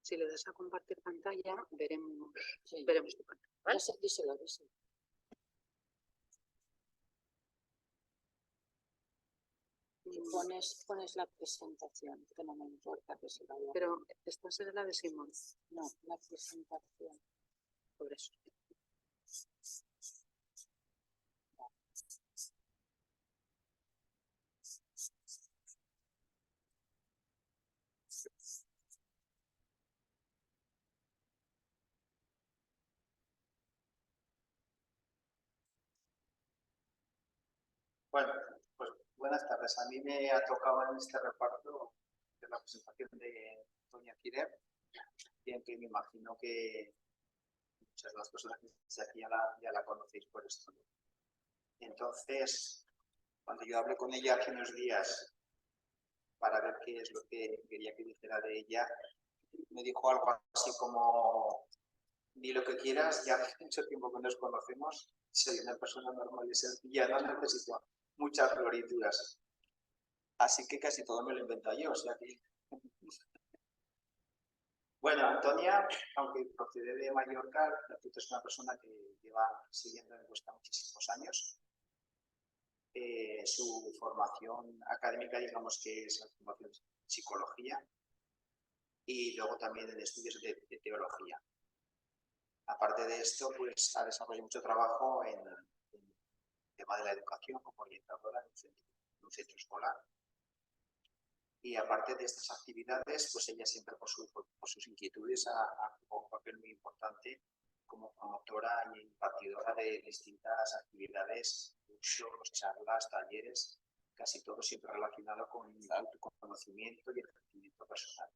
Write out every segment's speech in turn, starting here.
Si le das a compartir pantalla, veremos tu pantalla. ¿Vale? Díselo. Y pones la presentación, que no me importa que se vaya. Pero esta será la de Simón. No, la presentación. Por eso. Bueno, pues buenas tardes. A mí me ha tocado en este reparto de la presentación de Doña Kirer, bien que me imagino que muchas de las personas que estáis aquí ya la conocéis por esto. Entonces, cuando yo hablé con ella hace unos días para ver qué es lo que quería que dijera de ella, me dijo algo así como: di lo que quieras, ya hace mucho tiempo que nos conocemos, soy una persona normal y sencilla, no necesito muchas florituras. Así que casi todo me lo invento yo, o sea que... Bueno, Antonia, aunque procede de Mallorca, es una persona que lleva siguiendo en Huesca muchísimos años. Su formación académica, digamos que es la formación en psicología y luego también en estudios de teología. Aparte de esto, pues ha desarrollado mucho trabajo en el tema de la educación como orientadora en un centro escolar. Y aparte de estas actividades, pues ella siempre por sus inquietudes ha jugado un papel muy importante como promotora y impartidora de distintas actividades, cursos, charlas, talleres, casi todo siempre relacionado con el autoconocimiento y el crecimiento personal.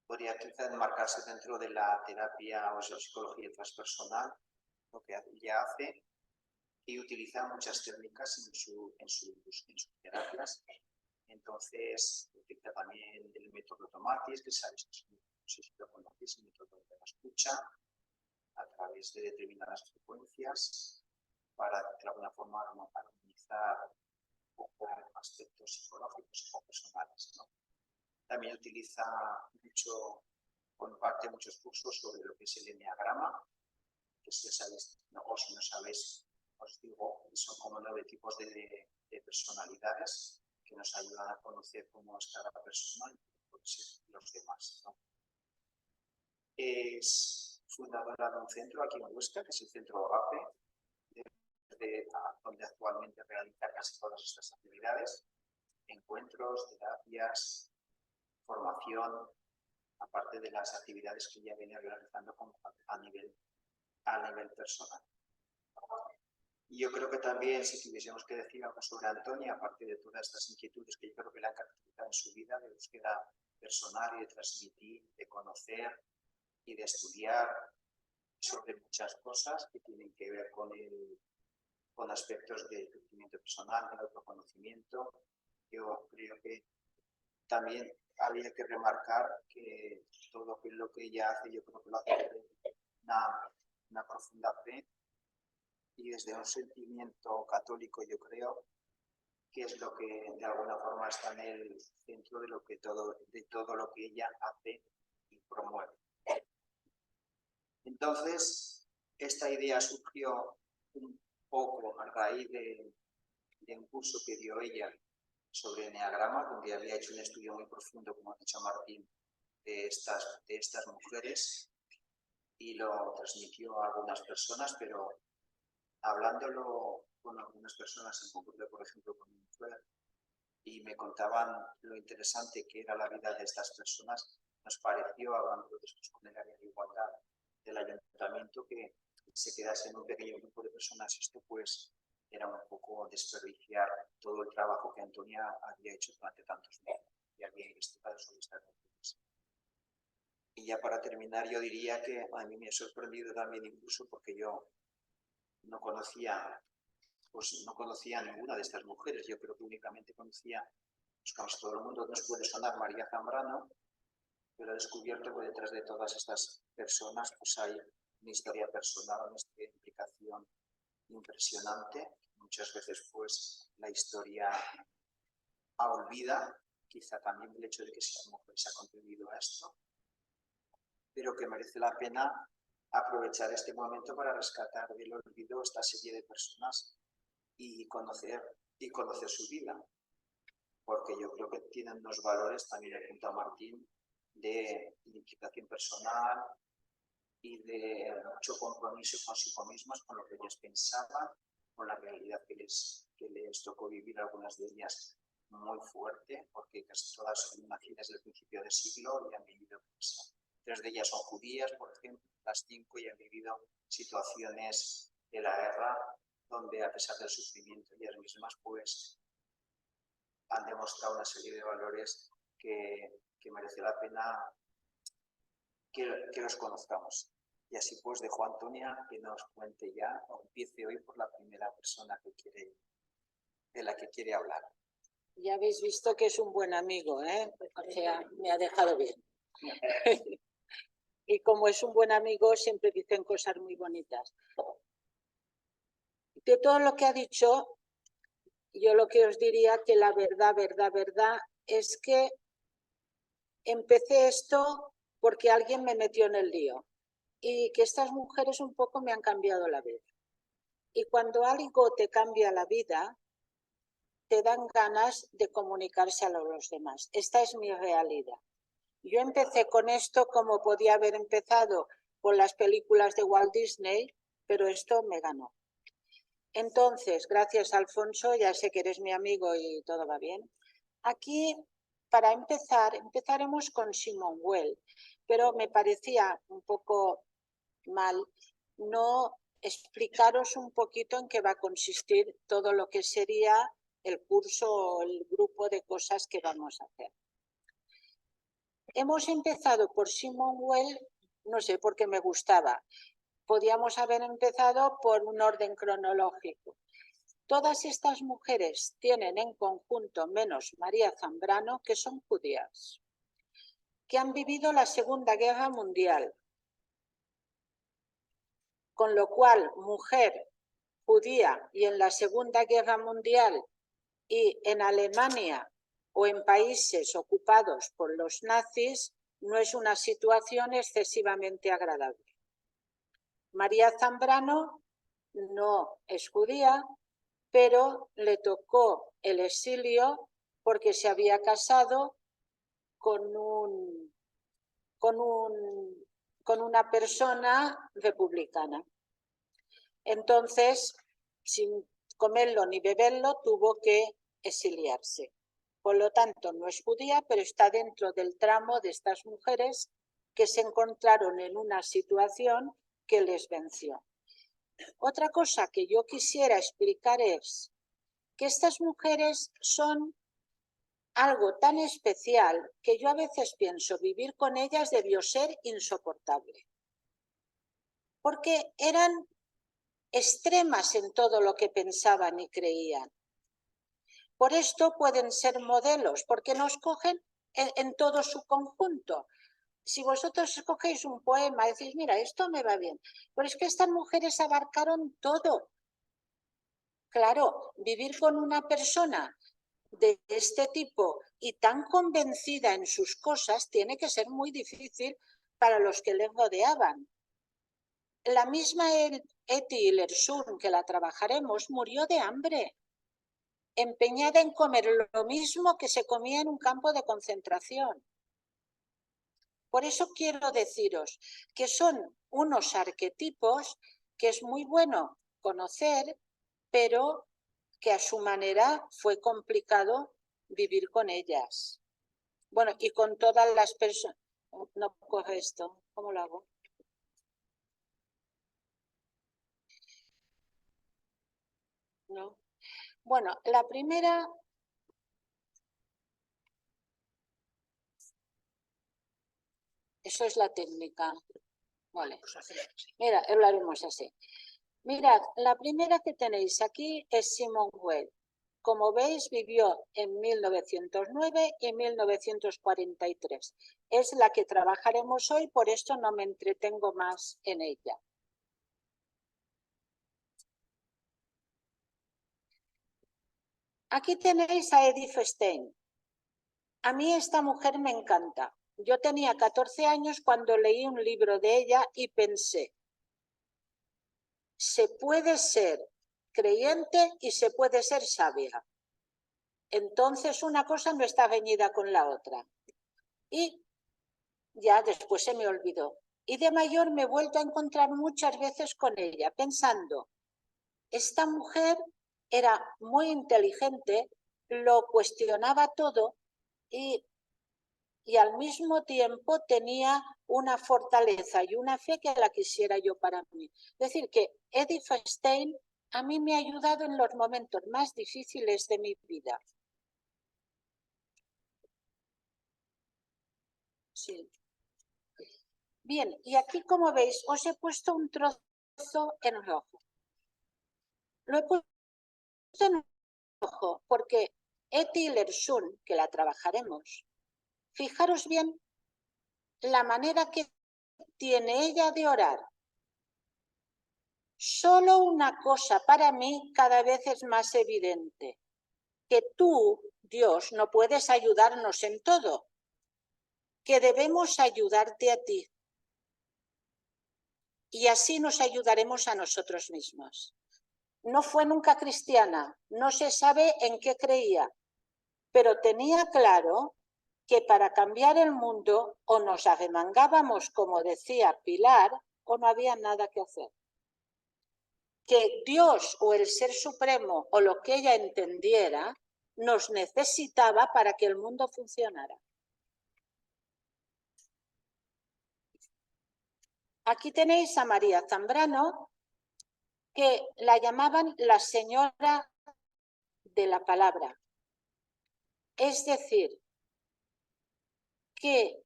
Podría quizá enmarcarse dentro de la terapia o la psicología transpersonal, lo que ella hace, y utiliza muchas técnicas en sus terapias. Entonces, utiliza también el método Tomatis, que sabéis que si lo conocéis, el método de la escucha, a través de determinadas frecuencias, para de alguna forma armonizar un poco aspectos psicológicos o personales, ¿no? También utiliza mucho, comparte muchos cursos sobre lo que es el enneagrama, que si sabéis, o si no sabéis, os digo, son como 9 tipos de personalidades que nos ayudan a conocer cómo es cada persona y los demás, ¿no? Es fundadora de un centro aquí en Huesca, que es el Centro APE, donde actualmente realiza casi todas estas actividades, encuentros, terapias, formación, aparte de las actividades que ya viene realizando a nivel personal. Y yo creo que también, si tuviésemos que decir algo sobre Antonia, aparte de todas estas inquietudes que yo creo que le han caracterizado en su vida, de búsqueda personal y de transmitir, de conocer y de estudiar sobre muchas cosas que tienen que ver con aspectos del crecimiento personal, del autoconocimiento, yo creo que también habría que remarcar que todo lo que ella hace, yo creo que lo hace desde una profunda fe y desde un sentimiento católico, yo creo, que es lo que de alguna forma está en el centro de todo lo que ella hace y promueve. Entonces, esta idea surgió un poco a raíz de un curso que dio ella sobre enneagrama, donde había hecho un estudio muy profundo, como ha dicho Martín, de estas mujeres, y lo transmitió a algunas personas, pero hablándolo con algunas personas en concreto, por ejemplo con mi mujer, y me contaban lo interesante que era la vida de estas personas, nos pareció, hablando después con el área de igualdad del ayuntamiento, que se quedase en un pequeño grupo de personas. Esto pues era un poco desperdiciar todo el trabajo que Antonia había hecho durante tantos meses y había investigado sobre estas mujeres. Y ya para terminar, yo diría que a mí me ha sorprendido también, incluso porque yo no conocía a ninguna de estas mujeres. Yo creo que únicamente conocía, pues casi todo el mundo nos puede sonar María Zambrano, pero he descubierto que detrás de todas estas personas pues hay una historia personal, una historia de implicación impresionante. Muchas veces pues la historia olvida quizá también el hecho de que sean mujeres ha contribuido a esto, pero que merece la pena aprovechar este momento para rescatar del olvido esta serie de personas y conocer su vida, porque yo creo que tienen unos valores, también apunta Martín, de implicación personal y de mucho compromiso consigo mismas, con lo que ellas pensaban, con la realidad que les tocó vivir, algunas de ellas muy fuerte, porque casi todas son nacidas desde el principio del siglo y han vivido, pues, 3 de ellas son judías, por ejemplo, las 5, y han vivido situaciones de la guerra donde, a pesar del sufrimiento, ellas mismas pues han demostrado una serie de valores que merece la pena que los conozcamos. Y así pues dejo a Antonia que nos cuente ya, o empiece hoy por la primera persona de la que quiere hablar. Ya habéis visto que es un buen amigo, ¿eh? O sea, me ha dejado bien. Y como es un buen amigo, siempre dicen cosas muy bonitas. De todo lo que ha dicho, yo lo que os diría que la verdad es que empecé esto porque alguien me metió en el lío y que estas mujeres un poco me han cambiado la vida. Y cuando algo te cambia la vida, te dan ganas de comunicarse a los demás. Esta es mi realidad. Yo empecé con esto como podía haber empezado con las películas de Walt Disney, pero esto me ganó. Entonces, gracias Alfonso, ya sé que eres mi amigo y todo va bien. Aquí, para empezar, empezaremos con Simone Weil, pero me parecía un poco mal no explicaros un poquito en qué va a consistir todo lo que sería el curso o el grupo de cosas que vamos a hacer. Hemos empezado por Simone Weil, no sé, porque me gustaba. Podíamos haber empezado por un orden cronológico. Todas estas mujeres tienen en conjunto, menos María Zambrano, que son judías, que han vivido la Segunda Guerra Mundial, con lo cual mujer judía y en la Segunda Guerra Mundial y en Alemania o en países ocupados por los nazis no es una situación excesivamente agradable. María Zambrano no es judía, pero le tocó el exilio porque se había casado con una persona republicana. Entonces, sin comerlo ni beberlo, tuvo que exiliarse. Por lo tanto, no es judía, pero está dentro del tramo de estas mujeres que se encontraron en una situación que les venció. Otra cosa que yo quisiera explicar es que estas mujeres son algo tan especial que yo a veces pienso vivir con ellas debió ser insoportable. Porque eran extremas en todo lo que pensaban y creían. Por esto pueden ser modelos, porque nos cogen en todo su conjunto. Si vosotros escogéis un poema y decís, mira, esto me va bien, pero es que estas mujeres abarcaron todo. Claro, vivir con una persona de este tipo y tan convencida en sus cosas tiene que ser muy difícil para los que les rodeaban. La misma Etty Hillesum, que la trabajaremos, murió de hambre, empeñada en comer lo mismo que se comía en un campo de concentración. Por eso quiero deciros que son unos arquetipos que es muy bueno conocer, pero que a su manera fue complicado vivir con ellas. Bueno, y con todas las personas. No coge esto, ¿cómo lo hago? No. Bueno, la primera. Eso es la técnica. Vale. Mira, lo haremos así. Mirad, la primera que tenéis aquí es Simone Weil. Como veis, vivió en 1909 y 1943. Es la que trabajaremos hoy, por esto no me entretengo más en ella. Aquí tenéis a Edith Stein. A mí esta mujer me encanta. Yo tenía 14 años cuando leí un libro de ella y pensé, se puede ser creyente y se puede ser sabia. Entonces una cosa no está reñida con la otra. Y ya después se me olvidó. Y de mayor me he vuelto a encontrar muchas veces con ella, pensando, esta mujer era muy inteligente, lo cuestionaba todo y al mismo tiempo tenía una fortaleza y una fe que la quisiera yo para mí. Es decir, que Edith Stein a mí me ha ayudado en los momentos más difíciles de mi vida. Sí. Bien, y aquí como veis os he puesto un trozo en rojo. Lo he puesto en rojo porque Etty Lersun, que la trabajaremos, fijaros bien la manera que tiene ella de orar. Solo una cosa para mí cada vez es más evidente, que tú, Dios, no puedes ayudarnos en todo, que debemos ayudarte a ti. Y así nos ayudaremos a nosotros mismos. No fue nunca cristiana, no se sabe en qué creía, pero tenía claro que para cambiar el mundo o nos arremangábamos, como decía Pilar, o no había nada que hacer. Que Dios o el Ser Supremo o lo que ella entendiera nos necesitaba para que el mundo funcionara. Aquí tenéis a María Zambrano, que la llamaban la señora de la palabra. Es decir, que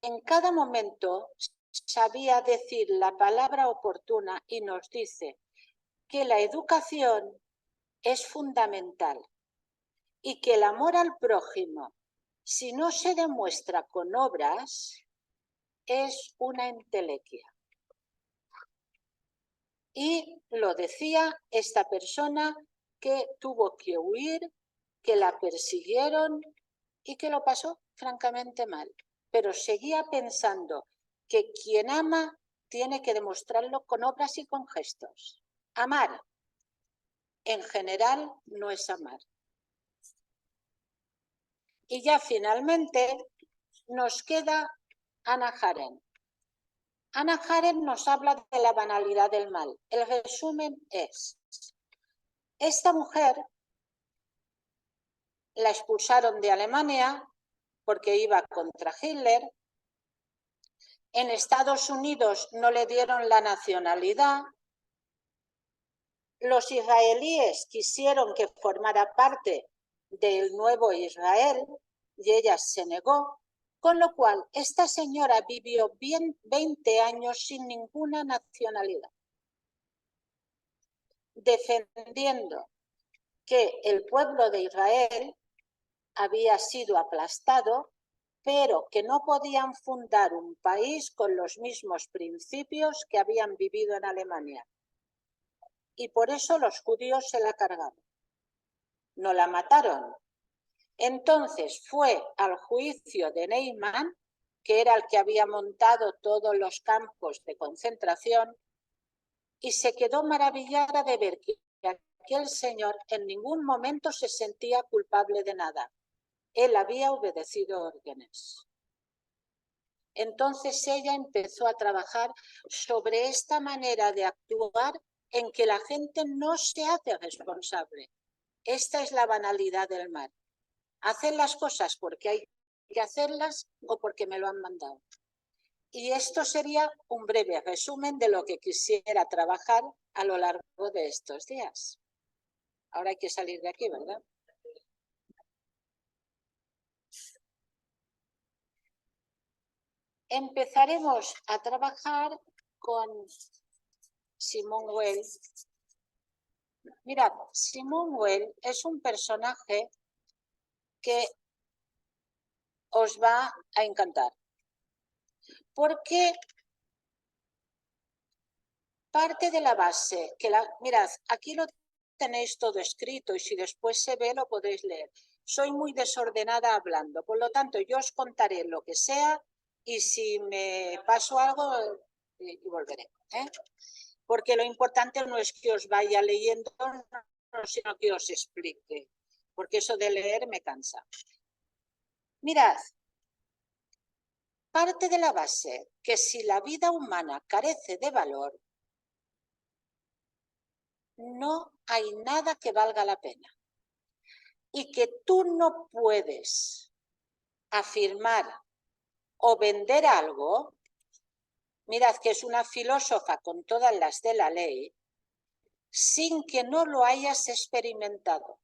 en cada momento sabía decir la palabra oportuna y nos dice que la educación es fundamental y que el amor al prójimo, si no se demuestra con obras, es una entelequia. Y lo decía esta persona que tuvo que huir, que la persiguieron y que lo pasó francamente mal. Pero seguía pensando que quien ama tiene que demostrarlo con obras y con gestos. Amar, en general, no es amar. Y ya finalmente nos queda Hannah Arendt. Hannah Arendt nos habla de la banalidad del mal. El resumen es, esta mujer la expulsaron de Alemania porque iba contra Hitler. En Estados Unidos no le dieron la nacionalidad. Los israelíes quisieron que formara parte del nuevo Israel y ella se negó, con lo cual esta señora vivió 20 años sin ninguna nacionalidad, defendiendo que el pueblo de Israel había sido aplastado, pero que no podían fundar un país con los mismos principios que habían vivido en Alemania. Y por eso los judíos se la cargaron. No la mataron. Entonces fue al juicio de Neyman, que era el que había montado todos los campos de concentración, y se quedó maravillada de ver que aquel señor en ningún momento se sentía culpable de nada. Él había obedecido órdenes. Entonces ella empezó a trabajar sobre esta manera de actuar en que la gente no se hace responsable. Esta es la banalidad del mal. Hacen las cosas porque hay que hacerlas o porque me lo han mandado. Y esto sería un breve resumen de lo que quisiera trabajar a lo largo de estos días. Ahora hay que salir de aquí, ¿verdad? Empezaremos a trabajar con Simone Weil. Mirad, Simone Weil es un personaje que os va a encantar. Porque parte de la base, mirad, aquí lo tenéis todo escrito y si después se ve lo podéis leer. soy muy desordenada hablando, por lo tanto yo os contaré lo que sea y si me paso algo y volveré, ¿eh? Porque lo importante no es que os vaya leyendo, sino que os explique, porque eso de leer me cansa. Mirad, parte de la base que si la vida humana carece de valor, no hay nada que valga la pena. Y que tú no puedes afirmar o vender algo, mirad que es una filósofa con todas las de la ley, sin que no lo hayas experimentado.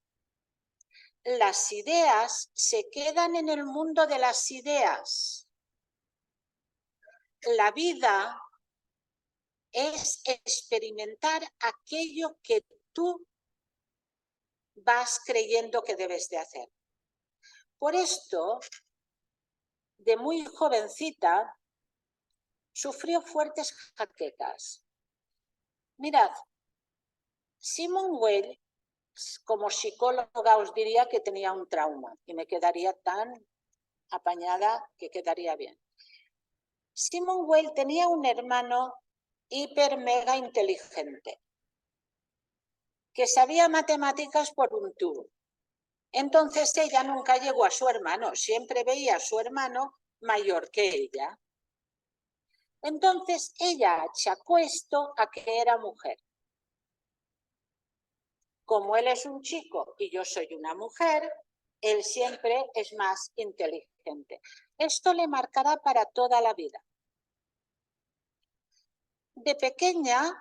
Las ideas se quedan en el mundo de las ideas. La vida es experimentar aquello que tú vas creyendo que debes de hacer. Por esto, de muy jovencita, sufrió fuertes jaquecas. Mirad, Simone Weil, como psicóloga, os diría que tenía un trauma y me quedaría tan apañada que quedaría bien. Simone Weil tenía un hermano hiper mega inteligente que sabía matemáticas por un tubo. Entonces ella nunca llegó a su hermano, siempre veía a su hermano mayor que ella. Entonces ella achacó esto a que era mujer. Como él es un chico y yo soy una mujer, él siempre es más inteligente. Esto le marcará para toda la vida. De pequeña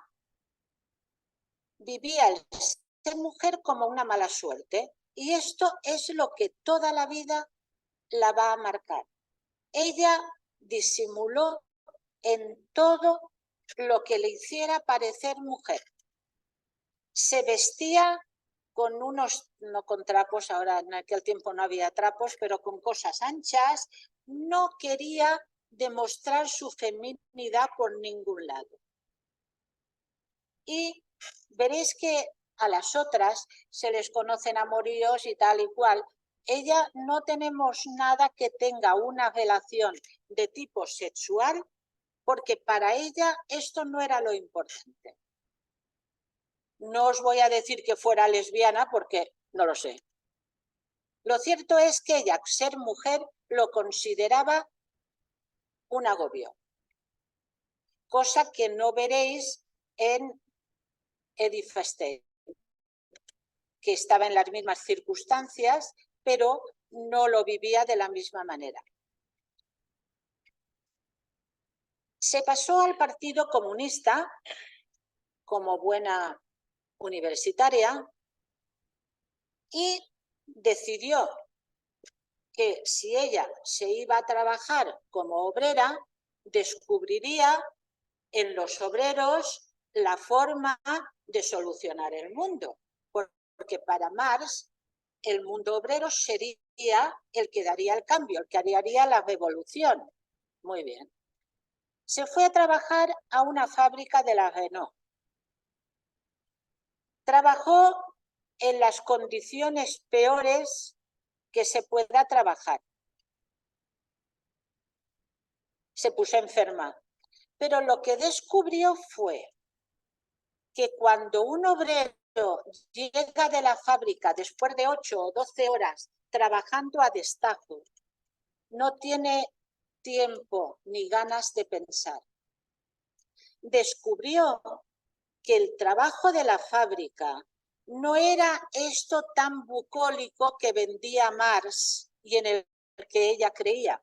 vivía el ser mujer como una mala suerte y esto es lo que toda la vida la va a marcar. Ella disimuló en todo lo que le hiciera parecer mujer. Se vestía con unos, no con trapos, ahora en aquel tiempo no había trapos, pero con cosas anchas, no quería demostrar su feminidad por ningún lado. Y veréis que a las otras se les conocen amoríos y tal y cual. Ella no tenemos nada que tenga una relación de tipo sexual, porque para ella esto no era lo importante. No os voy a decir que fuera lesbiana porque no lo sé. Lo cierto es que ella, ser mujer, lo consideraba un agobio. Cosa que no veréis en Edith Stein, que estaba en las mismas circunstancias, pero no lo vivía de la misma manera. Se pasó al Partido Comunista como buena universitaria y decidió que si ella se iba a trabajar como obrera, descubriría en los obreros la forma de solucionar el mundo, porque para Marx el mundo obrero sería el que daría el cambio, el que haría la revolución. Muy bien. Se fue a trabajar a una fábrica de la Renault. Trabajó en las condiciones peores que se pueda trabajar. Se puso enferma. Pero lo que descubrió fue que cuando un obrero llega de la fábrica después de 8 o 12 horas trabajando a destajo, no tiene tiempo ni ganas de pensar. Descubrió que el trabajo de la fábrica no era esto tan bucólico que vendía Marx y en el que ella creía,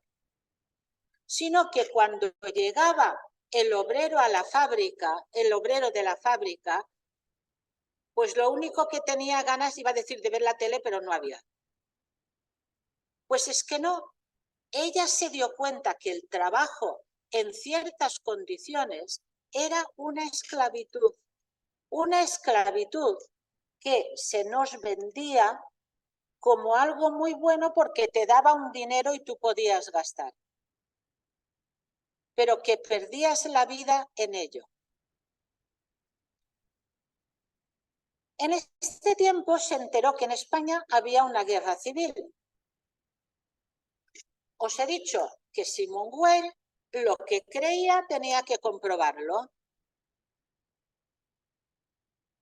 sino que cuando llegaba el obrero a la fábrica, el obrero de la fábrica, pues lo único que tenía ganas, iba a decir, de ver la tele, pero no había. Pues es que no. Ella se dio cuenta que el trabajo en ciertas condiciones era una esclavitud que se nos vendía como algo muy bueno porque te daba un dinero y tú podías gastar, pero que perdías la vida en ello. En este tiempo se enteró que en España había una guerra civil. Os he dicho que Simone Weil lo que creía tenía que comprobarlo.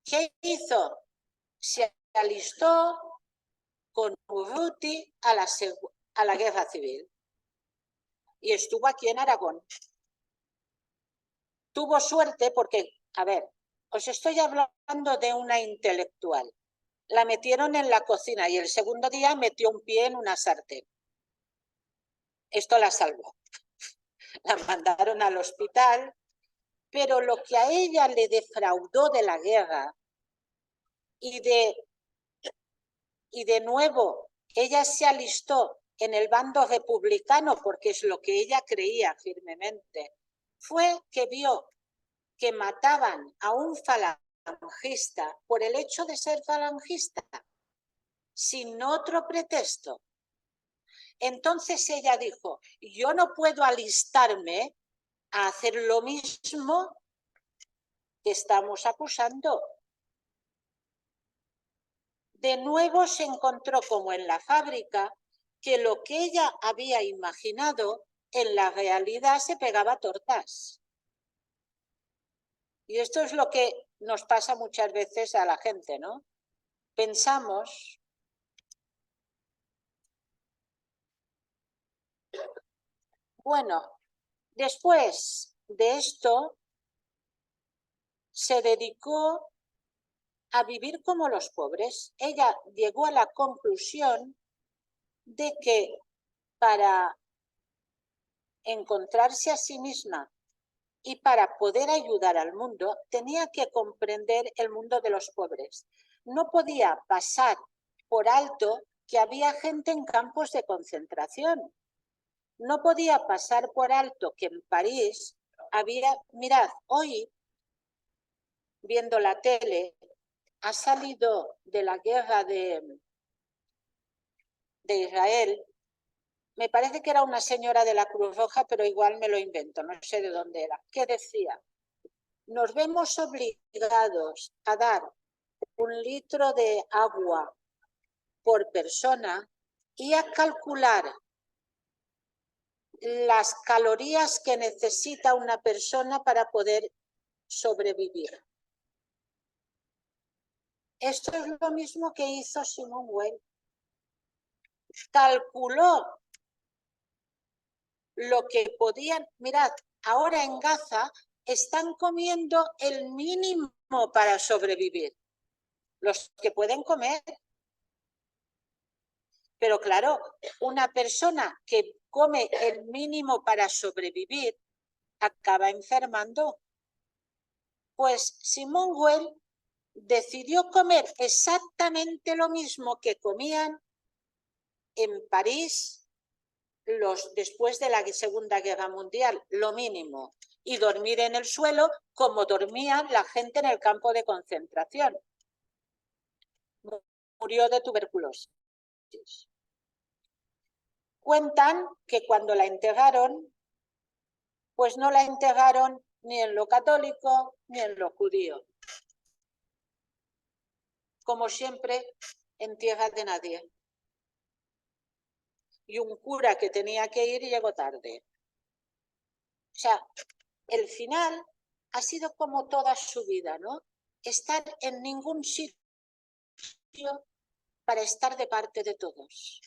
¿Qué hizo? Se alistó con Urruti a la guerra civil y estuvo aquí en Aragón. Tuvo suerte porque, a ver, os estoy hablando de una intelectual. La metieron en la cocina y el segundo día metió un pie en una sartén. Esto la salvó. La mandaron al hospital, pero lo que a ella le defraudó de la guerra y de nuevo ella se alistó en el bando republicano porque es lo que ella creía firmemente, fue que vio que mataban a un falangista por el hecho de ser falangista, sin otro pretexto. Entonces ella dijo, yo no puedo alistarme a hacer lo mismo que estamos acusando. De nuevo se encontró como en la fábrica que lo que ella había imaginado en la realidad se pegaba tortas. Y esto es lo que nos pasa muchas veces a la gente, ¿no? Pensamos. Bueno, después de esto se dedicó a vivir como los pobres. Ella llegó a la conclusión de que para encontrarse a sí misma y para poder ayudar al mundo tenía que comprender el mundo de los pobres. No podía pasar por alto que había gente en campos de concentración. No podía pasar por alto que en París había, mirad, hoy viendo la tele, ha salido de la guerra de Israel, me parece que era una señora de la Cruz Roja, pero igual me lo invento, no sé de dónde era, que decía, nos vemos obligados a dar 1 litro de agua por persona y a calcular las calorías que necesita una persona para poder sobrevivir. Esto es lo mismo que hizo Simone Weil. Calculó lo que podían. Mirad, ahora en Gaza están comiendo el mínimo para sobrevivir. Los que pueden comer. Pero claro, una persona que come el mínimo para sobrevivir acaba enfermando. Pues Simone Weil decidió comer exactamente lo mismo que comían en París después de la Segunda Guerra Mundial, lo mínimo, y dormir en el suelo como dormía la gente en el campo de concentración. Murió de tuberculosis. Cuentan que cuando la enterraron, pues no la enterraron ni en lo católico ni en lo judío. Como siempre, en tierra de nadie. Y un cura que tenía que ir llegó tarde. O sea, el final ha sido como toda su vida, ¿no? Estar en ningún sitio para estar de parte de todos.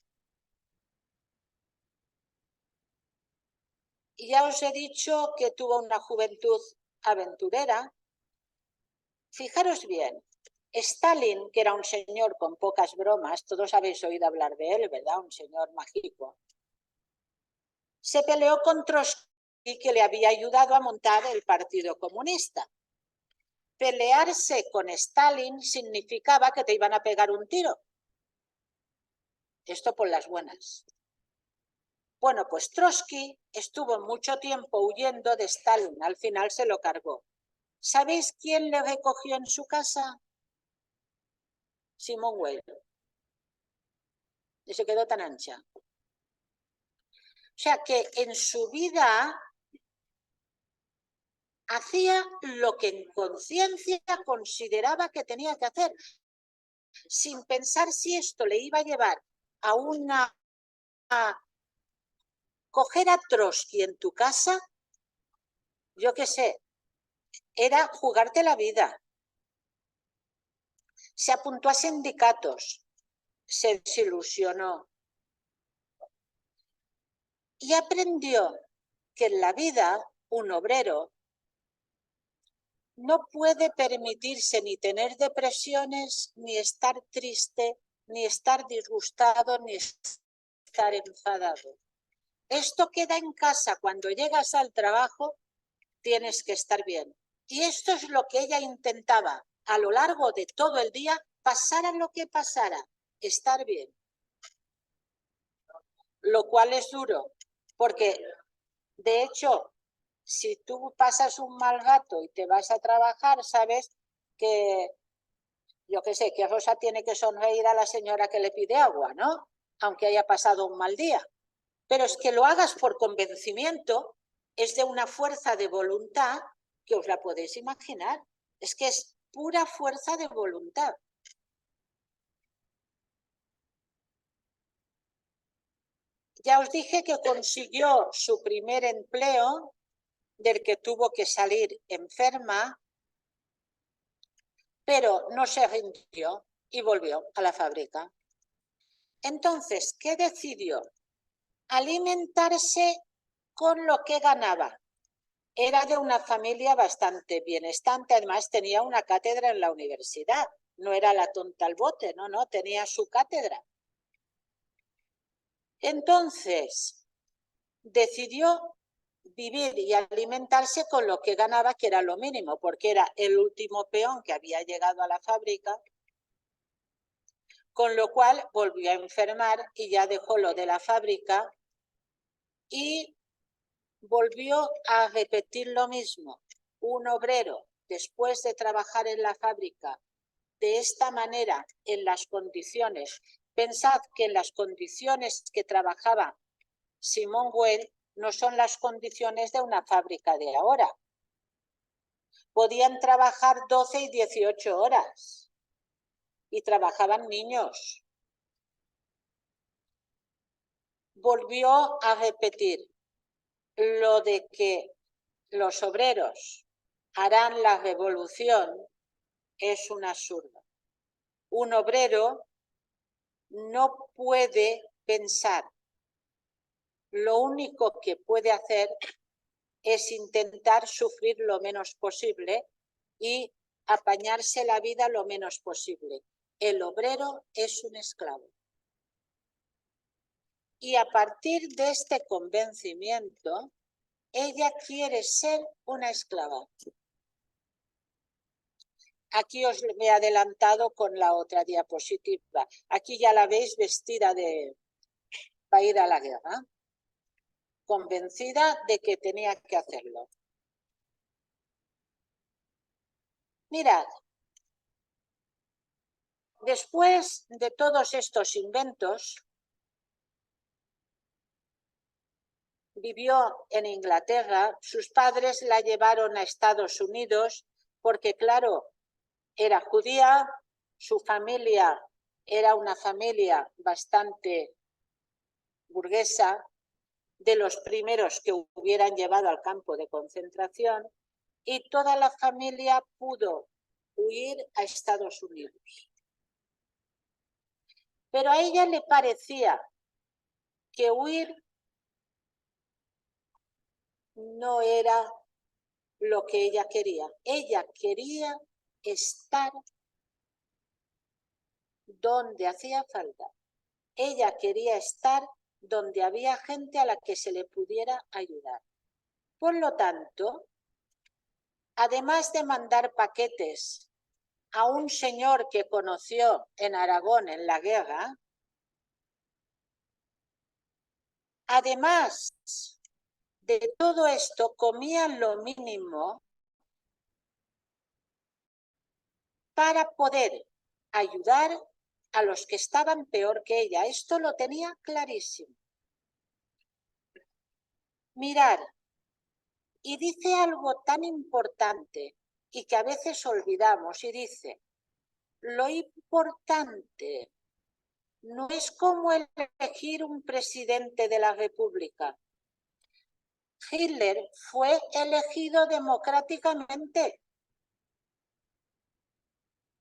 Y ya os he dicho que tuvo una juventud aventurera. Fijaros bien, Stalin, que era un señor con pocas bromas, todos habéis oído hablar de él, ¿verdad? Un señor mágico. Se peleó con Trotsky, que le había ayudado a montar el Partido Comunista. Pelearse con Stalin significaba que te iban a pegar un tiro. Esto por las buenas. Bueno, pues Trotsky estuvo mucho tiempo huyendo de Stalin, al final se lo cargó. ¿Sabéis quién le recogió en su casa? Simone Weil. Y se quedó tan ancha. O sea que en su vida hacía lo que en conciencia consideraba que tenía que hacer. sin pensar si esto le iba a llevar a coger a Trotsky en tu casa, yo qué sé, era jugarte la vida. Se apuntó a sindicatos, se desilusionó y aprendió que en la vida un obrero no puede permitirse ni tener depresiones, ni estar triste, ni estar disgustado, ni estar enfadado. Esto queda en casa. Cuando llegas al trabajo, tienes que estar bien. Y esto es lo que ella intentaba a lo largo de todo el día, pasara lo que pasara, estar bien. Lo cual es duro, porque de hecho, si tú pasas un mal rato y te vas a trabajar, sabes que, yo qué sé, que Rosa tiene que sonreír a la señora que le pide agua, ¿no? Aunque haya pasado un mal día. Pero es que lo hagas por convencimiento, es de una fuerza de voluntad que os la podéis imaginar. Es que es pura fuerza de voluntad. Ya os dije que consiguió su primer empleo, del que tuvo que salir enferma, pero no se rindió y volvió a la fábrica. Entonces, ¿qué decidió? Alimentarse con lo que ganaba. Era de una familia bastante bienestante, además tenía una cátedra en la universidad. No era la tonta al bote, no, tenía su cátedra. Entonces, decidió vivir y alimentarse con lo que ganaba, que era lo mínimo, porque era el último peón que había llegado a la fábrica, con lo cual volvió a enfermar y ya dejó lo de la fábrica y volvió a repetir lo mismo. Un obrero, después de trabajar en la fábrica de esta manera, en las condiciones, pensad que en las condiciones que trabajaba Simone Weil no son las condiciones de una fábrica de ahora. Podían trabajar 12 y 18 horas y trabajaban niños. Volvió a repetir lo de que los obreros harán la revolución. Es un absurdo. Un obrero no puede pensar. Lo único que puede hacer es intentar sufrir lo menos posible y apañarse la vida lo menos posible. El obrero es un esclavo. Y a partir de este convencimiento, ella quiere ser una esclava. Aquí os me he adelantado con la otra diapositiva. Aquí ya la veis vestida para ir a la guerra, convencida de que tenía que hacerlo. Mirad, después de todos estos inventos, vivió en Inglaterra. Sus padres la llevaron a Estados Unidos porque, claro, era judía, su familia era una familia bastante burguesa, de los primeros que hubieran llevado al campo de concentración, y toda la familia pudo huir a Estados Unidos. Pero a ella le parecía que huir no era lo que ella quería. Ella quería estar donde hacía falta. Ella quería estar donde había gente a la que se le pudiera ayudar. Por lo tanto, además de mandar paquetes a un señor que conoció en Aragón en la guerra, además de todo esto, comía lo mínimo para poder ayudar a los que estaban peor que ella. Esto lo tenía clarísimo. Mirar, y dice algo tan importante y que a veces olvidamos, y dice: lo importante no es cómo elegir un presidente de la República. Hitler fue elegido democráticamente.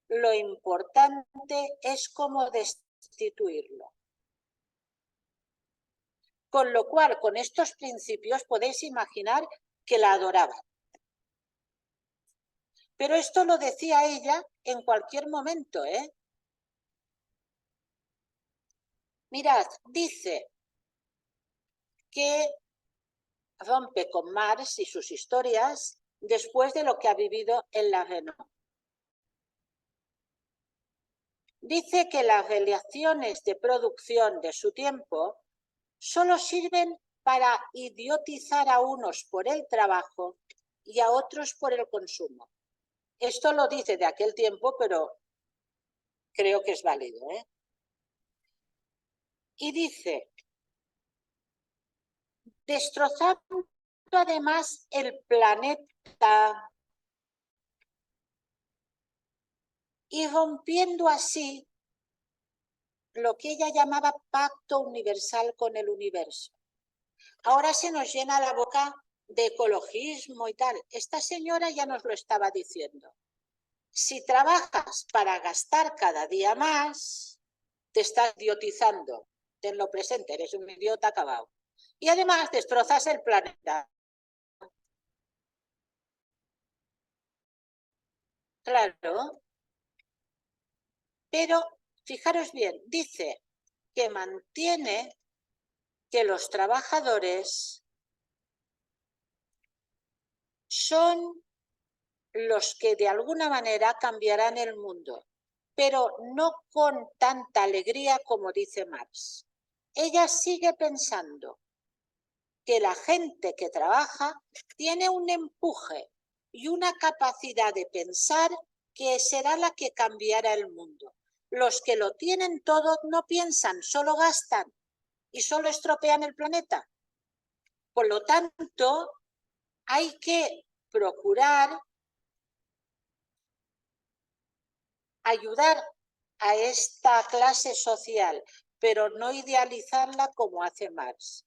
Lo importante es cómo destituirlo. Con lo cual, con estos principios podéis imaginar que la adoraban. Pero esto lo decía ella en cualquier momento, ¿eh? Mirad, dice que rompe con Marx y sus historias después de lo que ha vivido en la Renault. Dice que las relaciones de producción de su tiempo solo sirven para idiotizar a unos por el trabajo y a otros por el consumo. Esto lo dice de aquel tiempo, pero creo que es válido, ¿eh? Y dice, destrozando además el planeta y rompiendo así lo que ella llamaba pacto universal con el universo. Ahora se nos llena la boca de ecologismo y tal. Esta señora ya nos lo estaba diciendo. Si trabajas para gastar cada día más, te estás idiotizando. Tenlo presente, eres un idiota acabado. Y además destrozas el planeta. Claro. Pero, fijaros bien, dice que mantiene que los trabajadores son los que de alguna manera cambiarán el mundo, pero no con tanta alegría como dice Marx. Ella sigue pensando que la gente que trabaja tiene un empuje y una capacidad de pensar que será la que cambiará el mundo. Los que lo tienen todo no piensan, solo gastan y solo estropean el planeta. Por lo tanto, hay que procurar ayudar a esta clase social, pero no idealizarla como hace Marx.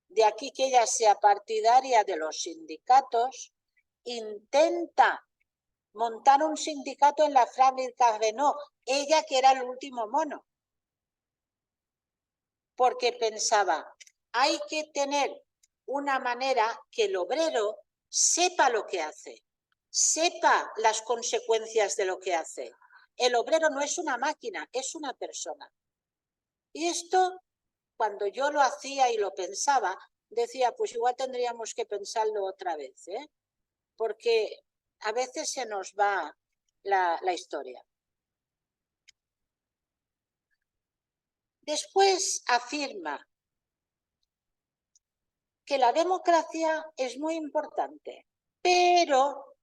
De aquí que ella sea partidaria de los sindicatos, intenta montar un sindicato en la fábrica Renault, ella que era el último mono, porque pensaba, hay que tener una manera que el obrero sepa lo que hace, sepa las consecuencias de lo que hace. El obrero no es una máquina, es una persona. Y esto, cuando yo lo hacía y lo pensaba, decía, pues igual tendríamos que pensarlo otra vez, ¿eh? Porque a veces se nos va la historia. Después afirma que la democracia es muy importante, pero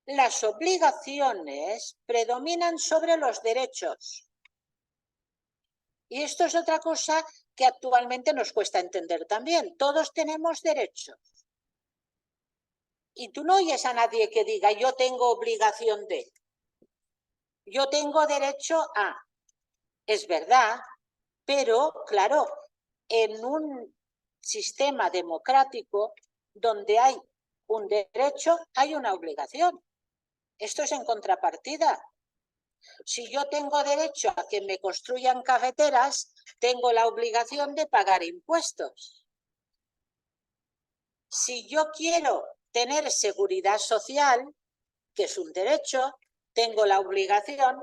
las obligaciones predominan sobre los derechos. Y esto es otra cosa que actualmente nos cuesta entender también. Todos tenemos derechos. Y tú no oyes a nadie que diga, yo tengo obligación de. Yo tengo derecho a. Es verdad, pero, claro, en un sistema democrático donde hay un derecho, hay una obligación. Esto es en contrapartida. Si yo tengo derecho a que me construyan carreteras, tengo la obligación de pagar impuestos. Si yo quiero tener seguridad social, que es un derecho, tengo la obligación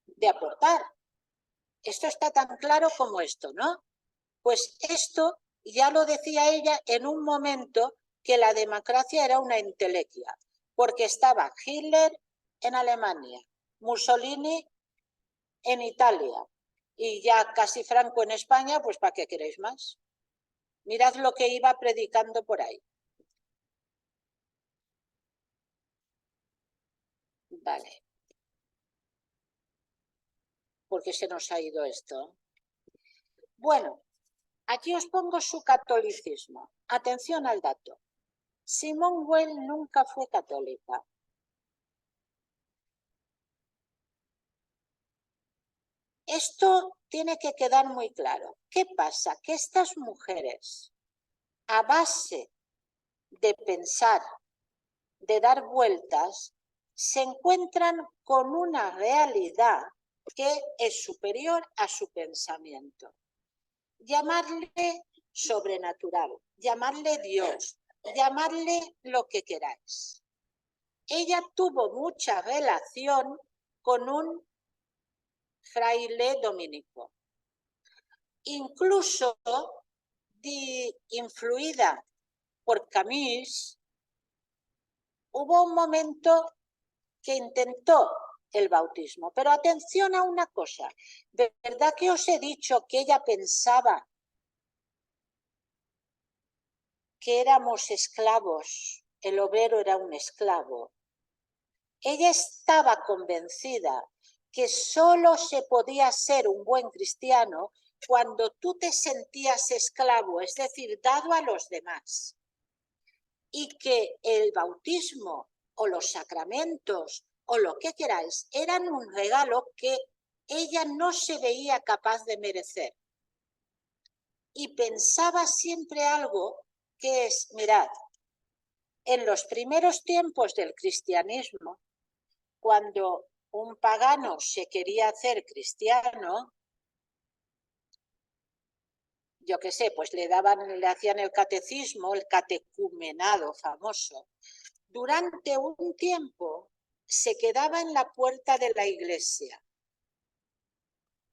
de aportar. Esto está tan claro como esto, ¿no? Pues esto ya lo decía ella en un momento que la democracia era una entelequia, porque estaba Hitler en Alemania, Mussolini en Italia y ya casi Franco en España, pues ¿para qué queréis más? Mirad lo que iba predicando por ahí. Vale. ¿Por qué se nos ha ido esto? Bueno, aquí os pongo su catolicismo. Atención al dato. Simone Weil nunca fue católica. Esto tiene que quedar muy claro. ¿Qué pasa? Que estas mujeres, a base de pensar, de dar vueltas, se encuentran con una realidad que es superior a su pensamiento. Llamarle sobrenatural, llamarle Dios, llamarle lo que queráis. Ella tuvo mucha relación con un fraile dominico. Incluso influida por Camus, hubo un momento que intentó el bautismo. Pero atención a una cosa, ¿de verdad que os he dicho que ella pensaba que éramos esclavos? El obrero era un esclavo. Ella estaba convencida que solo se podía ser un buen cristiano cuando tú te sentías esclavo, es decir, dado a los demás. Y que el bautismo o los sacramentos o lo que queráis eran un regalo que ella no se veía capaz de merecer. Y pensaba siempre algo que es, mirad, en los primeros tiempos del cristianismo, cuando un pagano se quería hacer cristiano, yo qué sé, pues le hacían el catecismo, el catecumenado famoso. Durante un tiempo se quedaba en la puerta de la iglesia.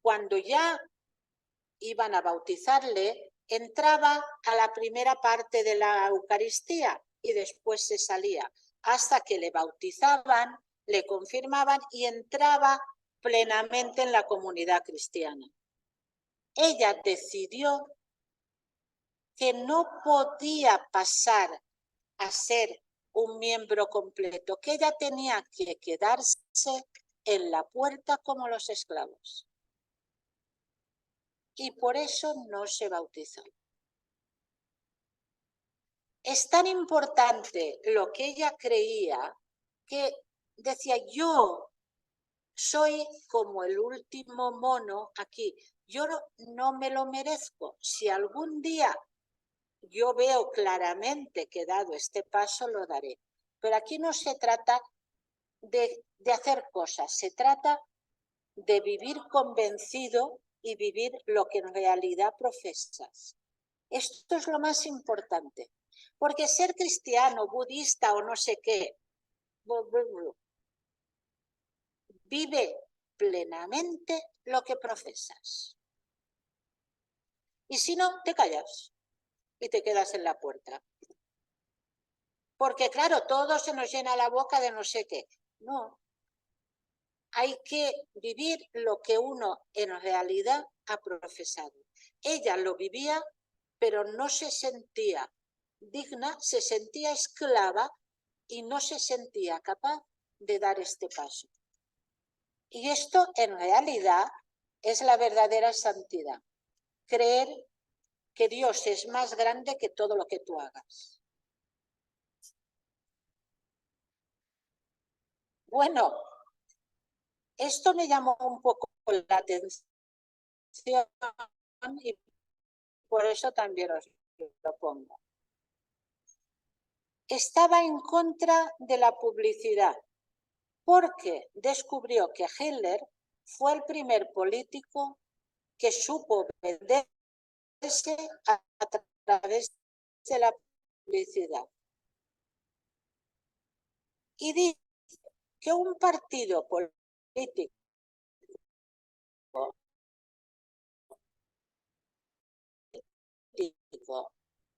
Cuando ya iban a bautizarle, entraba a la primera parte de la Eucaristía y después se salía, hasta que le bautizaban, le confirmaban y entraba plenamente en la comunidad cristiana. Ella decidió que no podía pasar a ser un miembro completo, que ella tenía que quedarse en la puerta como los esclavos. Y por eso no se bautizó. Es tan importante lo que ella creía que decía, yo soy como el último mono aquí, yo no me lo merezco. Si algún día yo veo claramente que he dado este paso, lo daré. Pero aquí no se trata de hacer cosas, se trata de vivir convencido y vivir lo que en realidad profesas. Esto es lo más importante, porque ser cristiano, budista o no sé qué, vive plenamente lo que profesas. Y si no, te callas y te quedas en la puerta. Porque claro, todo se nos llena la boca de no sé qué. No. Hay que vivir lo que uno en realidad ha profesado. Ella lo vivía, pero no se sentía digna, se sentía esclava y no se sentía capaz de dar este paso. Y esto en realidad es la verdadera santidad. Creer que Dios es más grande que todo lo que tú hagas. Bueno, esto me llamó un poco la atención y por eso también os lo pongo. Estaba en contra de la publicidad porque descubrió que Hitler fue el primer político que supo venderse a través de la publicidad. Y dice que un partido político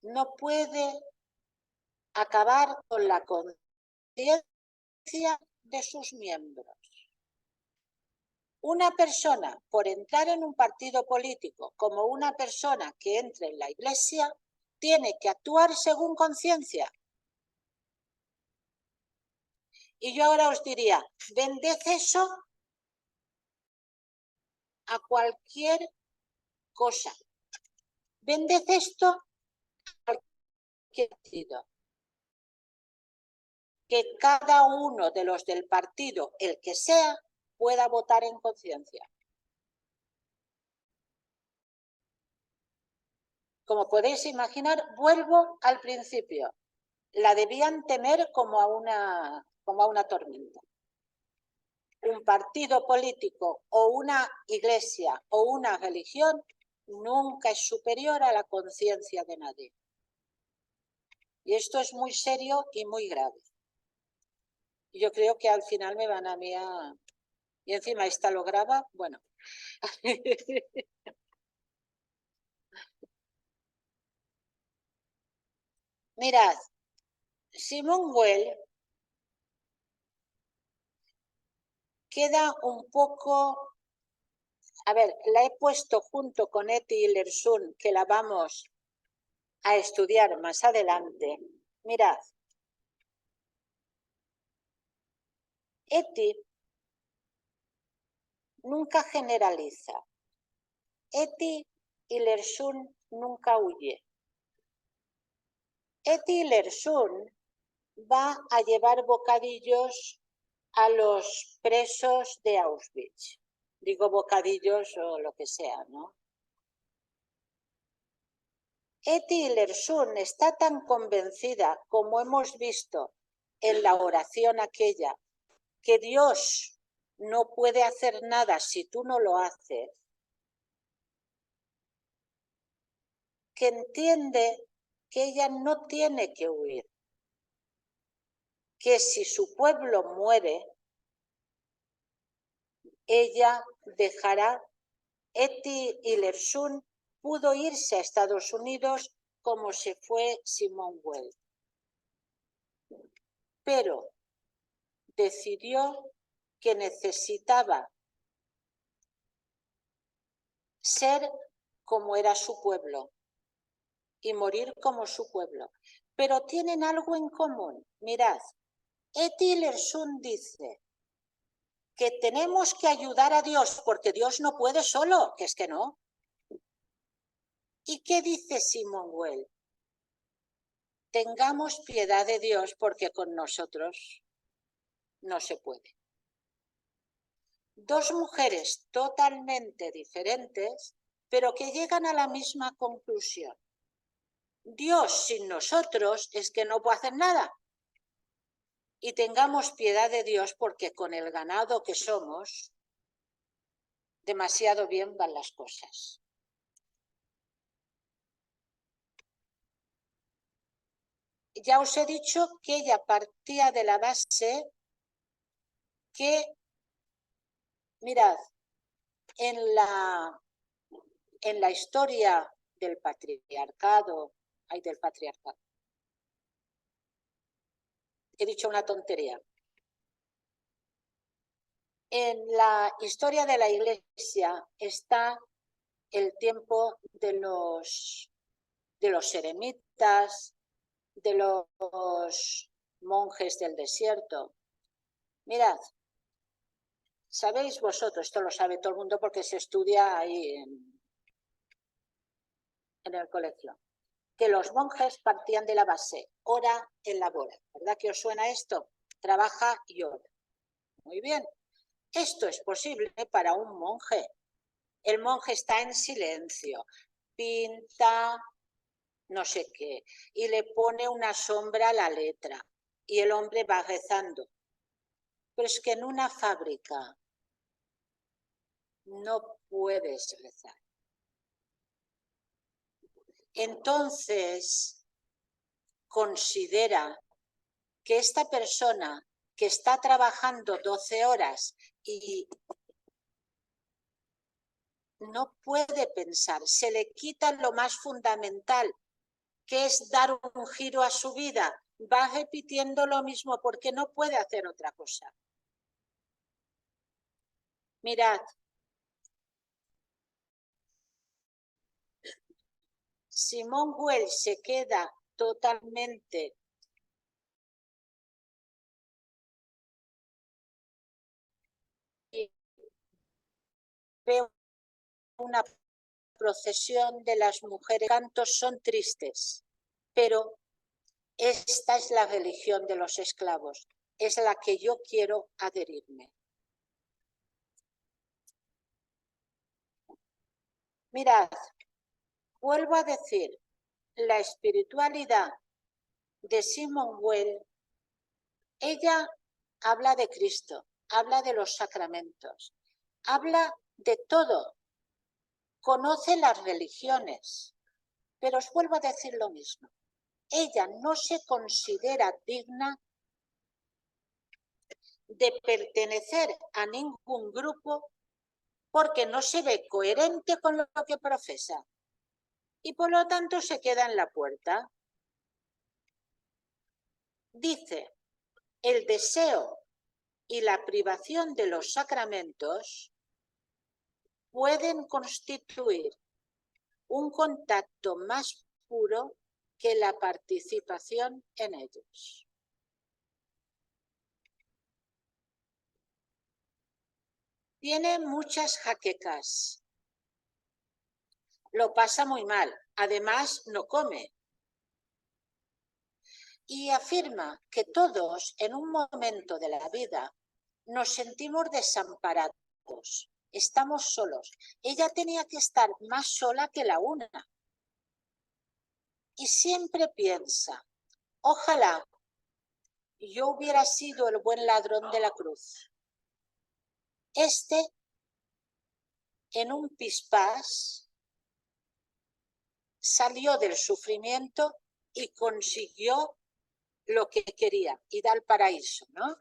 no puede acabar con la conciencia de sus miembros. Una persona, por entrar en un partido político como una persona que entre en la iglesia, tiene que actuar según conciencia. Y yo ahora os diría, vended eso a cualquier cosa. Vended esto a cualquier partido. Que cada uno de los del partido, el que sea, pueda votar en conciencia. Como podéis imaginar, vuelvo al principio. La debían temer como a una tormenta. Un partido político o una iglesia o una religión nunca es superior a la conciencia de nadie. Y esto es muy serio y muy grave. Yo creo que al final me van a mí a... Y encima esta lo graba, bueno. Mirad, Simone Weil queda un poco... A ver, la he puesto junto con Etty Hillesum, que la vamos a estudiar más adelante. Mirad, Etty nunca generaliza. Etty Hillesum nunca huye. Etty Hillesum va a llevar bocadillos a los presos de Auschwitz. Digo bocadillos o lo que sea, ¿no? Etty Hillesum está tan convencida, como hemos visto en la oración aquella, que Dios no puede hacer nada si tú no lo haces, que entiende que ella no tiene que huir, que si su pueblo muere, ella dejará. Etty Hillesum pudo irse a Estados Unidos como se fue Simone Weil, pero decidió que necesitaba ser como era su pueblo y morir como su pueblo. Pero tienen algo en común. Mirad, Etty Hillesum dice que tenemos que ayudar a Dios porque Dios no puede solo, que es que no. ¿Y qué dice Simone Weil? Tengamos piedad de Dios porque con nosotros no se puede. Dos mujeres totalmente diferentes, pero que llegan a la misma conclusión. Dios sin nosotros es que no puede hacer nada. Y tengamos piedad de Dios porque con el ganado que somos, demasiado bien van las cosas. Ya os he dicho que ella partía de la base que, mirad, en la historia del patriarcado, he dicho una tontería. En la historia de la Iglesia está el tiempo de los eremitas, de los monjes del desierto. Mirad, sabéis vosotros, esto lo sabe todo el mundo porque se estudia ahí en el colegio, que los monjes partían de la base, ora en labora. ¿Verdad que os suena esto? Trabaja y ora. Muy bien. Esto es posible para un monje. El monje está en silencio, pinta no sé qué, y le pone una sombra a la letra, y el hombre va rezando. Pero es que en una fábrica no puedes rezar. Entonces, considera que esta persona que está trabajando 12 horas y no puede pensar, se le quita lo más fundamental, que es dar un giro a su vida. Va repitiendo lo mismo porque no puede hacer otra cosa. Mirad, Simone Weil se queda totalmente y ve una procesión de las mujeres. Los cantos son tristes, pero esta es la religión de los esclavos, es la que yo quiero adherirme. Mirad, Vuelvo a decir, la espiritualidad de Simone Weil, ella habla de Cristo, habla de los sacramentos, habla de todo, conoce las religiones, pero os vuelvo a decir lo mismo. Ella no se considera digna de pertenecer a ningún grupo porque no se ve coherente con lo que profesa y por lo tanto se queda en la puerta. Dice, el deseo y la privación de los sacramentos pueden constituir un contacto más puro que la participación en ellos. Tiene muchas jaquecas. Lo pasa muy mal. Además, no come. Y afirma que todos en un momento de la vida nos sentimos desamparados. Estamos solos. Ella tenía que estar más sola que la una. Y siempre piensa, ojalá yo hubiera sido el buen ladrón de la cruz. Este, en un pispás, salió del sufrimiento y consiguió lo que quería, ir al paraíso, ¿no?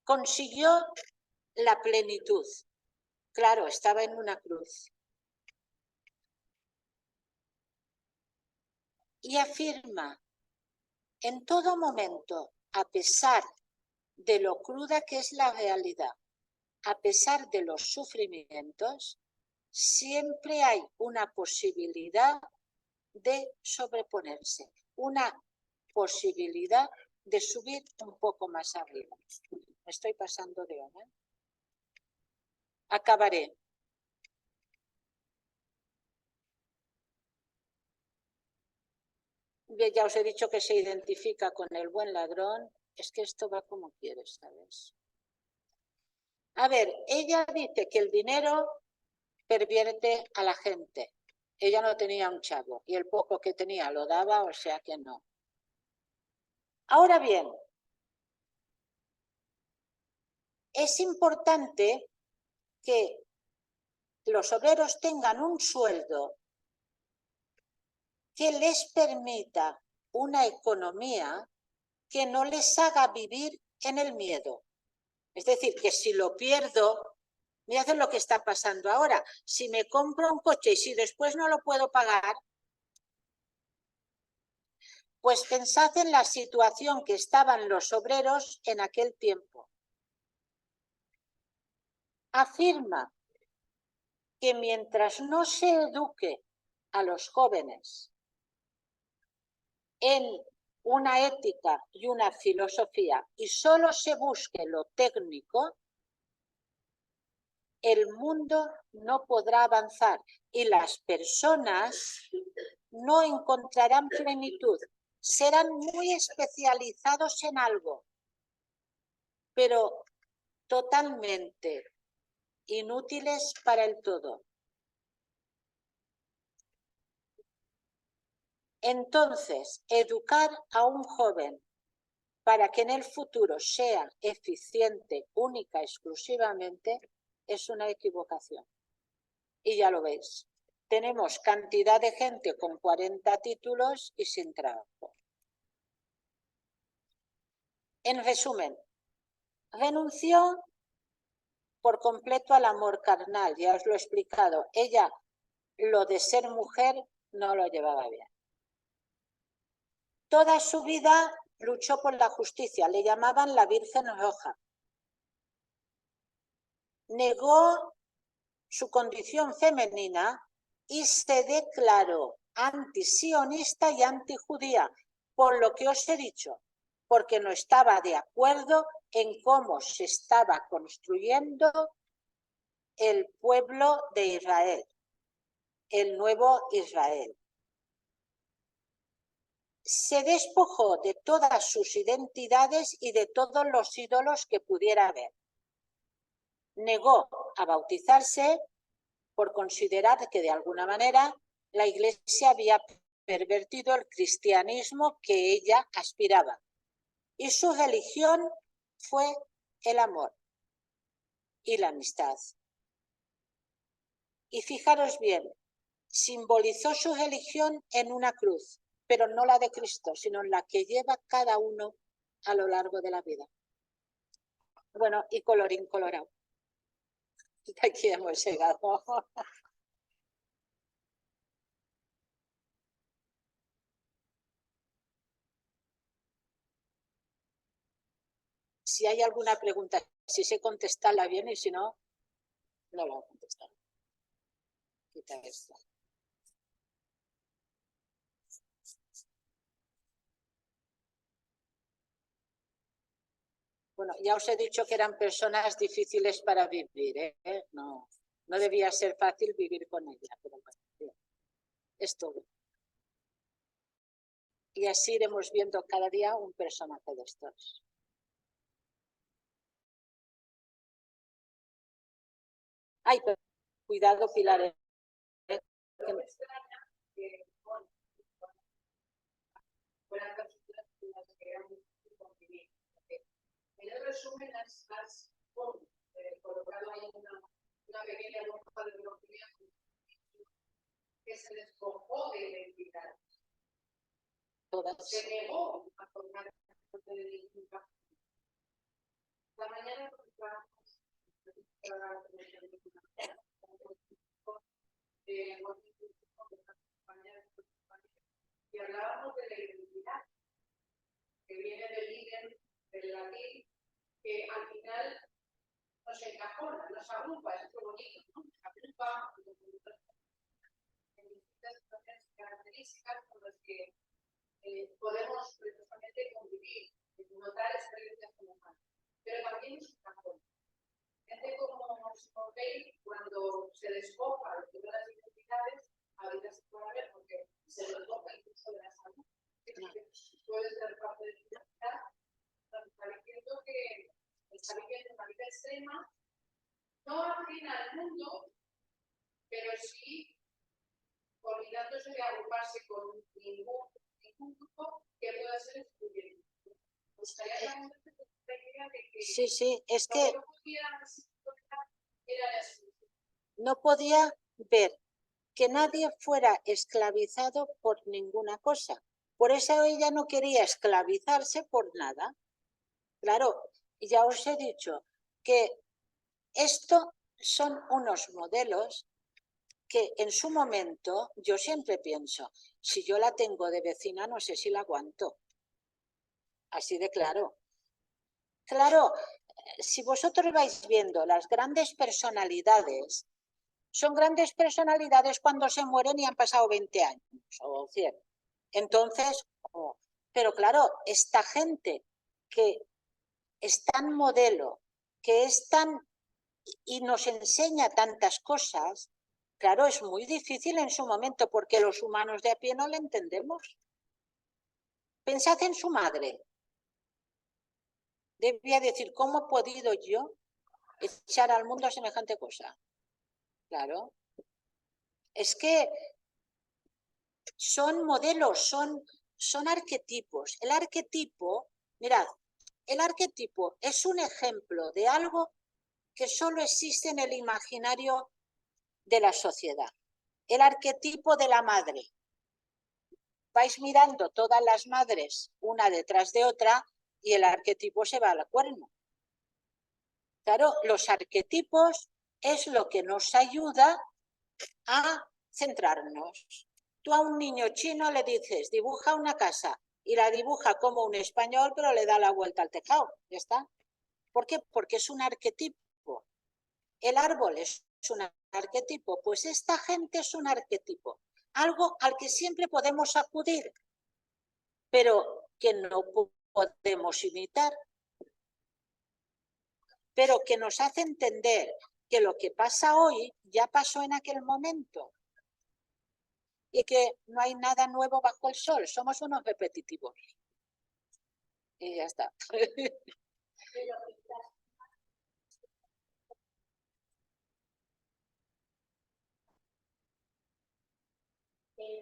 Consiguió la plenitud. Claro, estaba en una cruz. Y afirma, en todo momento, a pesar de lo cruda que es la realidad, a pesar de los sufrimientos, siempre hay una posibilidad de sobreponerse, una posibilidad de subir un poco más arriba. Me estoy pasando de hora. Acabaré. Ya os he dicho que se identifica con el buen ladrón. Es que esto va como quieres, ¿sabes? A ver, ella dice que el dinero pervierte a la gente. Ella no tenía un chavo y el poco que tenía lo daba, o sea que no. Ahora bien, es importante que los obreros tengan un sueldo que les permita una economía que no les haga vivir en el miedo. Es decir, que si lo pierdo, mirad lo que está pasando ahora. Si me compro un coche y si después no lo puedo pagar, pues pensad en la situación que estaban los obreros en aquel tiempo. Afirma que mientras no se eduque a los jóvenes en una ética y una filosofía y solo se busque lo técnico, el mundo no podrá avanzar y las personas no encontrarán plenitud. Serán muy especializados en algo, pero totalmente inútiles para el todo. Entonces, educar a un joven para que en el futuro sea eficiente única exclusivamente es una equivocación. Y ya lo veis, tenemos cantidad de gente con 40 títulos y sin trabajo. En resumen, renunció por completo al amor carnal, ya os lo he explicado. Ella lo de ser mujer no lo llevaba bien. Toda su vida luchó por la justicia, le llamaban la Virgen Roja. Negó su condición femenina y se declaró antisionista y antijudía, por lo que os he dicho, porque no estaba de acuerdo en cómo se estaba construyendo el pueblo de Israel, el nuevo Israel. Se despojó de todas sus identidades y de todos los ídolos que pudiera haber. Negó a bautizarse por considerar que de alguna manera la Iglesia había pervertido el cristianismo que ella aspiraba. Y su religión fue el amor y la amistad. Y fijaros bien, simbolizó su religión en una cruz, pero no la de Cristo, sino en la que lleva cada uno a lo largo de la vida. Bueno, y colorín colorado. Aquí hemos llegado. Si hay alguna pregunta, si sé contestarla bien y si no, no la voy a contestar. Quita esto. Bueno, ya os he dicho que eran personas difíciles para vivir, ¿eh? No debía ser fácil vivir con ella, pero bueno, es todo. Y así iremos viendo cada día un personaje de estos. Ay, pero cuidado, Pilar. En el resumen has colocado ahí una pequeña burbuja de conocimiento que se despojó de identidad. Se negó a formar parte de ninguna. La mañana y hablábamos de la identidad que viene del líder del latín, que al final nos encajona, nos agrupa, es lo bonito, ¿no? Agrupa en distintas situaciones características con las que podemos precisamente convivir, notar experiencias humanas, pero también nos encajona. Gente como Simone Weil, cuando se despoja de todas las identidades, a veces se puede ver porque se despoja incluso de la salud. Puede ser parte de su identidad, nos está diciendo que está viviendo una vida extrema, no afina al mundo, pero sí olvidándose de agruparse con ningún grupo que pueda ser excluyente. Sí, es que no podía ver que nadie fuera esclavizado por ninguna cosa. Por eso ella no quería esclavizarse por nada. Claro, ya os he dicho que esto son unos modelos que en su momento yo siempre pienso, si yo la tengo de vecina no sé si la aguanto. Así de claro. Claro, si vosotros vais viendo las grandes personalidades, son grandes personalidades cuando se mueren y han pasado 20 años o 100. Entonces, pero claro, esta gente que es tan modelo, que es tan y nos enseña tantas cosas, claro, es muy difícil en su momento porque los humanos de a pie no le entendemos. Pensad en su madre. Debía decir, ¿cómo he podido yo echar al mundo semejante cosa? Claro. Es que son modelos, son arquetipos. El arquetipo, mirad, el arquetipo es un ejemplo de algo que solo existe en el imaginario de la sociedad. El arquetipo de la madre. Vais mirando todas las madres una detrás de otra y el arquetipo se va al cuerno. Claro, los arquetipos es lo que nos ayuda a centrarnos. Tú a un niño chino le dices, dibuja una casa y la dibuja como un español, pero le da la vuelta al tejado. ¿Ya está? ¿Por qué? Porque es un arquetipo. El árbol es un arquetipo, pues esta gente es un arquetipo. Algo al que siempre podemos acudir, pero que no podemos imitar, pero que nos hace entender que lo que pasa hoy ya pasó en aquel momento y que no hay nada nuevo bajo el sol, somos unos repetitivos. Y ya está.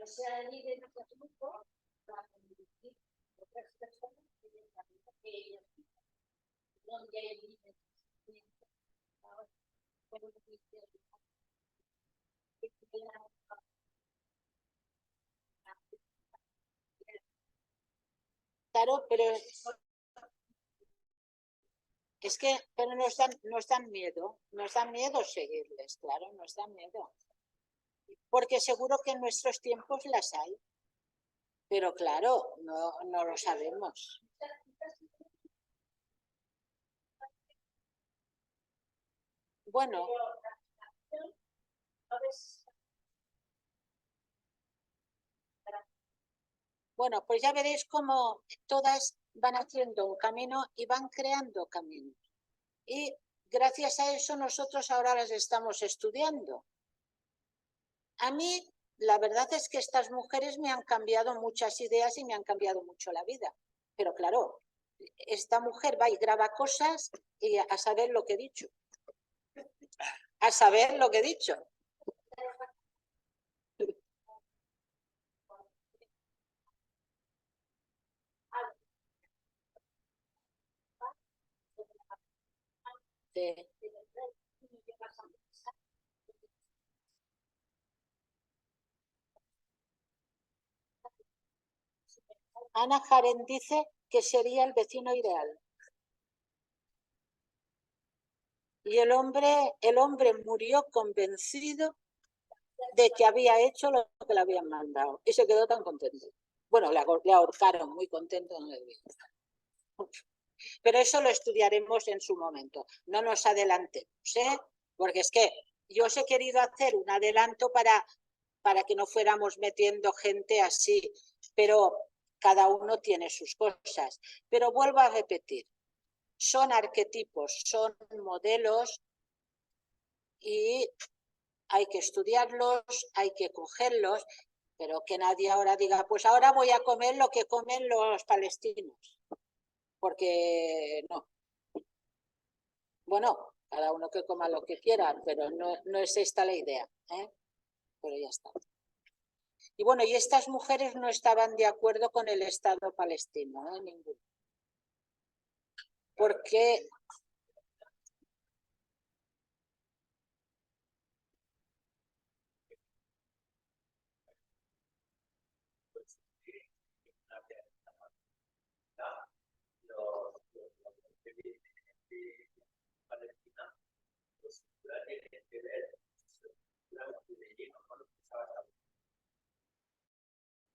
no sea el líder de otro grupo, para conducir otras personas que tienen la vida que ellos viven. Donde hay líderes ahora, pero claro, pero es que pero nos dan miedo seguirles, claro, nos dan miedo. Porque seguro que en nuestros tiempos las hay, pero claro, no lo sabemos. Bueno, pues ya veréis cómo todas van haciendo un camino y van creando caminos. Y gracias a eso nosotros ahora las estamos estudiando. A mí, la verdad es que estas mujeres me han cambiado muchas ideas y me han cambiado mucho la vida. Pero claro, esta mujer va y graba cosas y a saber lo que he dicho. A saber lo que he dicho. Sí. Ana Jaren dice que sería el vecino ideal. Y el hombre murió convencido de que había hecho lo que le habían mandado. Y se quedó tan contento. Bueno, le ahorcaron, muy contento. No le digo. Pero eso lo estudiaremos en su momento. No nos adelantemos, ¿eh? Porque es que yo os he querido hacer un adelanto para que no fuéramos metiendo gente así. Pero cada uno tiene sus cosas. Pero vuelvo a repetir. Son arquetipos, son modelos y hay que estudiarlos, hay que cogerlos, pero que nadie ahora diga, pues ahora voy a comer lo que comen los palestinos, porque no. Bueno, cada uno que coma lo que quiera, pero no es esta la idea, ¿eh? Pero ya está. Y bueno, y estas mujeres no estaban de acuerdo con el Estado palestino, ¿eh? Ninguno. Porque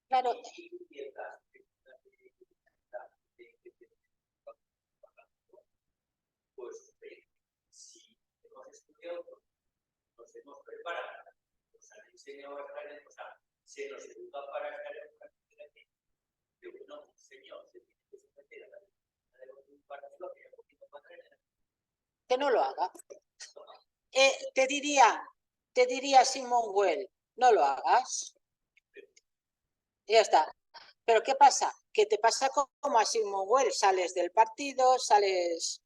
claro, pues si hemos estudiado, nos hemos preparado, nos han enseñado a estar en, o sea, se nos educa para estar en una comunidad que bueno, un señor se tiene que someter a la de un partido que es un poquito más que no lo haga. Te diría Simone Weil, no lo hagas. Y ya está. Pero ¿qué pasa? Que te pasa como a Simone Weil, sales del partido, sales...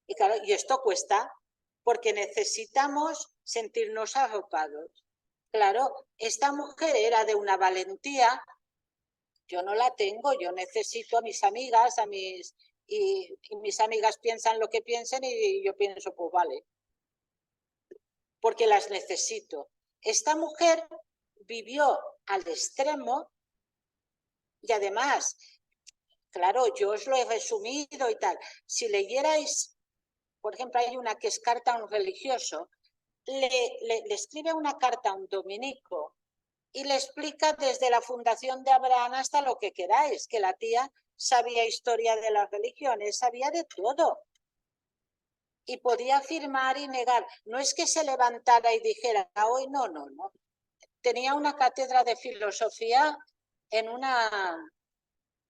Y claro, y esto cuesta, porque necesitamos sentirnos arropados. Claro, esta mujer era de una valentía, yo no la tengo, yo necesito a mis amigas, y mis amigas piensan lo que piensen y yo pienso, pues vale, porque las necesito. Esta mujer vivió al extremo y además, claro, yo os lo he resumido y tal. Si leyerais, por ejemplo, hay una que es carta a un religioso, le escribe una carta a un dominico y le explica desde la fundación de Abraham hasta lo que queráis, que la tía sabía historia de las religiones, sabía de todo. Y podía afirmar y negar. No es que se levantara y dijera, hoy no. Tenía una cátedra de filosofía en una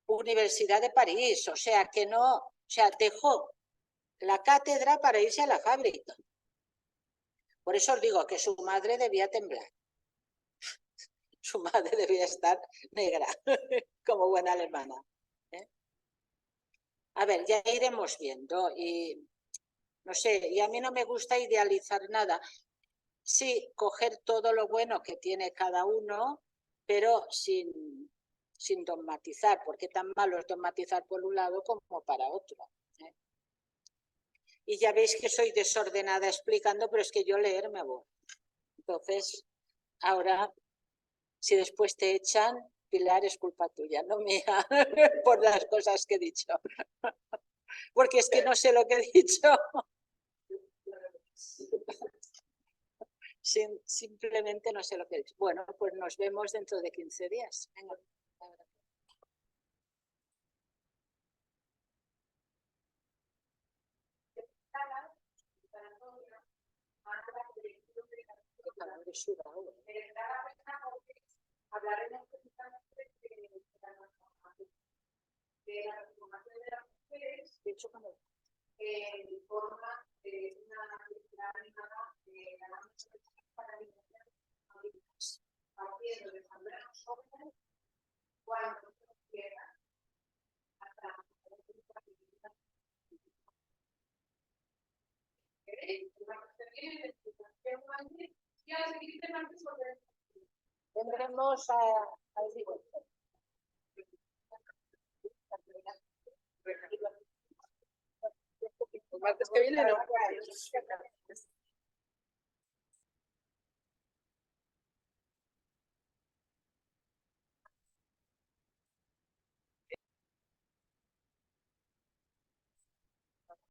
universidad de París, o sea, que no, o sea, dejó la cátedra para irse a la fábrica. Por eso os digo que su madre debía temblar. Su madre debía estar negra, como buena alemana. A ver, ya iremos viendo y no sé, y a mí no me gusta idealizar nada. Sí, coger todo lo bueno que tiene cada uno pero sin dogmatizar, porque tan malo es dogmatizar por un lado como para otro. Y ya veis que soy desordenada explicando, pero es que yo leer me voy. Entonces, ahora, si después te echan, Pilar, es culpa tuya, no mía, por las cosas que he dicho. Porque es que no sé lo que he dicho. Simplemente no sé lo que he dicho. Bueno, pues nos vemos dentro de 15 días. Venga. Hablaremos precisamente de la transformación de las mujeres en forma de una película animada de la noche para niñas partiendo de cuando éramos jóvenes, cuando nos quieran, hasta Tendremos al martes que viene no.